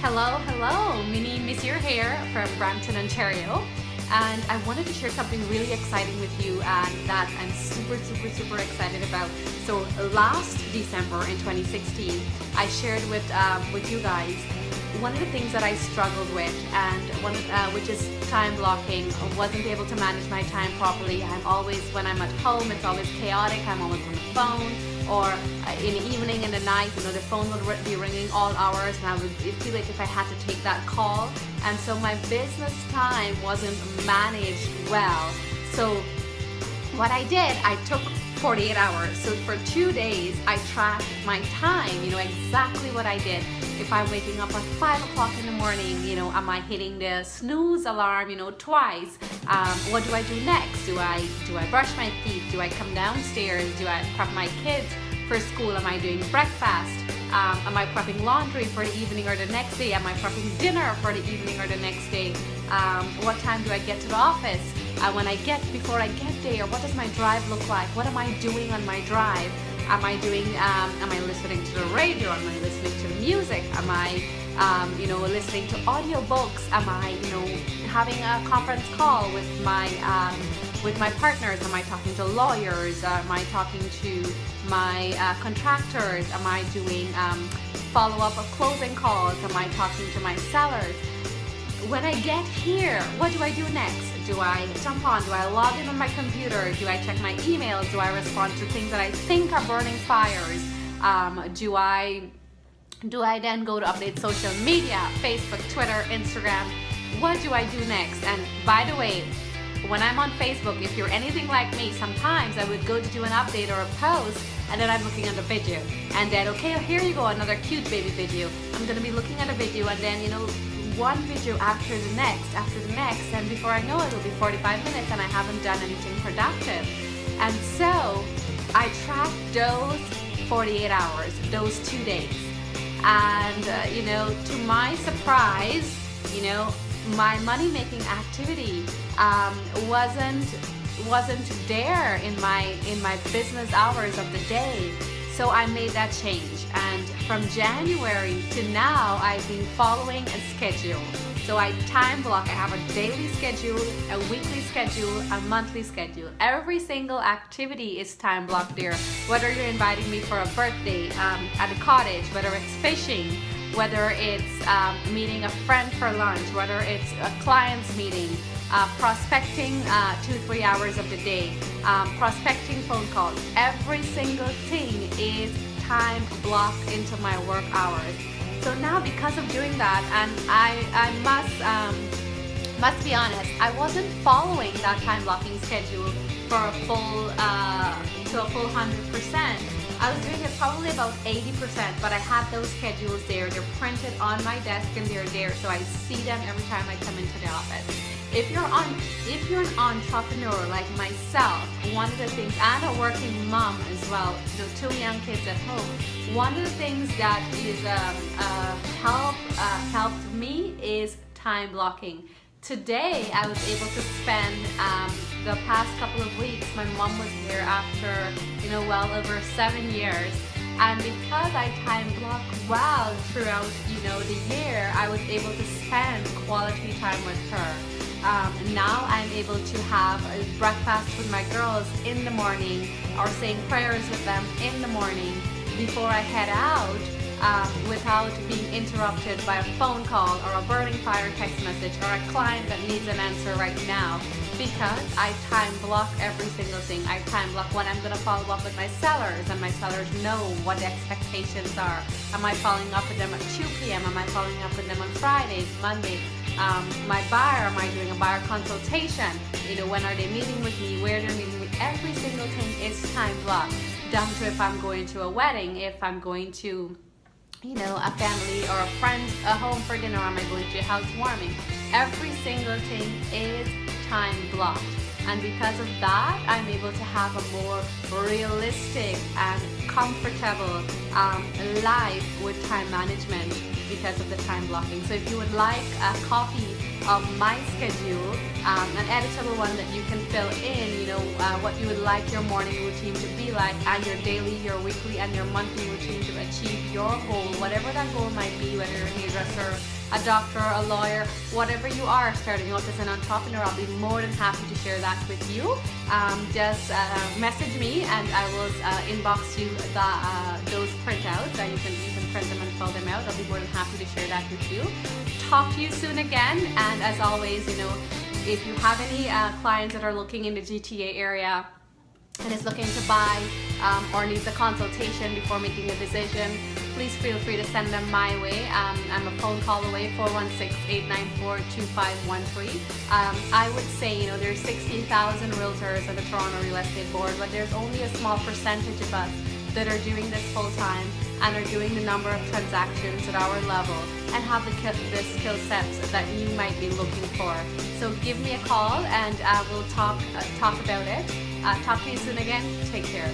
Hello, hello. Minnie Miss Your Hair from Brampton, Ontario. And I wanted to share something really exciting with you and that I'm super excited about. So last December in 2016, I shared with you guys one of the things that I struggled with, and which is time blocking. I wasn't able to manage my time properly. I'm always, when I'm at home, it's always chaotic. I'm always on the phone, or in the evening, in the night, the phone would be ringing all hours, and I would feel like if I had to take that call. And so my business time wasn't managed well. So what I did, I took 48 hours. So for 2 days, I tracked my time, exactly what I did. If I'm waking up at 5 o'clock in the morning, am I hitting the snooze alarm, twice? What do I do next? Do I brush my teeth? Do I come downstairs? Do I prep my kids for school? Am I doing breakfast? Am I prepping laundry for the evening or the next day? Am I prepping dinner for the evening or the next day? What time do I get to the office? Before I get there, what does my drive look like? What am I doing on my drive? Am I listening to the radio? Am I listening to music? Am I, listening to audiobooks? Am I, having a conference call with my partners? Am I talking to lawyers? Am I talking to my contractors? Am I doing follow-up of closing calls? Am I talking to my sellers? When I get here, what do I do next? Do I jump on? Do I log in on my computer? Do I check my emails? Do I respond to things that I think are burning fires? Do I then go to update social media, Facebook, Twitter, Instagram? What do I do next? And by the way, when I'm on Facebook, if you're anything like me, sometimes I would go to do an update or a post, and then I'm looking at the video. And then, okay, here you go, another cute baby video. I'm going to be looking at a video, and then, one video after the next, and before I know it, it'll be 45 minutes and I haven't done anything productive. And so I tracked those 48 hours, those 2 days. And, to my surprise, my money-making activity wasn't there in my business hours of the day. So I made that change, and from January to now, I've been following a schedule. So I time block. I have a daily schedule, a weekly schedule, a monthly schedule. Every single activity is time blocked there. Whether you're inviting me for a birthday at a cottage, whether it's fishing, whether it's meeting a friend for lunch, whether it's a client's meeting, prospecting 2-3 hours of the day, prospecting phone calls. Every single thing is time blocked into my work hours. So now, because of doing that, and I must be honest, I wasn't following that time blocking schedule for a full 100%. I was doing it probably about 80%, but I had those schedules there. They're printed on my desk and they're there, so I see them every time I come into the office. If you're an entrepreneur like myself, one of the things, and a working mom as well, 2 young kids at home, one of the things that is helped me is time blocking. Today, I was able to spend the past couple of weeks. My mom was here after well over 7 years, and because I time block well throughout the year, I was able to spend quality time with her. Now I'm able to have a breakfast with my girls in the morning, or saying prayers with them in the morning before I head out, without being interrupted by a phone call or a burning fire text message or a client that needs an answer right now, because I time block every single thing. I time block when I'm going to follow up with my sellers, and my sellers know what the expectations are. Am I following up with them at 2 p.m.? Am I following up with them on Fridays, Monday? My buyer, am I doing a buyer consultation? When are they meeting with me? Where they're meeting with? Every single thing is time blocked. Down to if I'm going to a wedding, if I'm going to a family or a friend home for dinner, am I going to a housewarming? Every single thing is time blocked. And because of that, I'm able to have a more realistic and comfortable life with time management because of the time blocking. So if you would like a copy of my schedule, an editable one that you can fill in, what you would like your morning routine to be like, and your daily, your weekly, and your monthly routine to achieve your goal, whatever that goal might be, whether you're a hairdresser, a doctor, a lawyer, whatever you are starting out as an entrepreneur. I'll be more than happy to share that with you. Just message me and I will inbox you those printouts, and you can print them and fill them out. I'll be more than happy to share that with you. Talk to you soon again, and as always, if you have any clients that are looking in the GTA area and is looking to buy or needs a consultation before making a decision, please feel free to send them my way. I'm a phone call away, 416-894-2513. I would say, there's 60,000 realtors at the Toronto Real Estate Board, but there's only a small percentage of us that are doing this full time and are doing the number of transactions at our level and have the skill sets that you might be looking for. So give me a call and we'll talk about it. Talk to you soon again. Take care.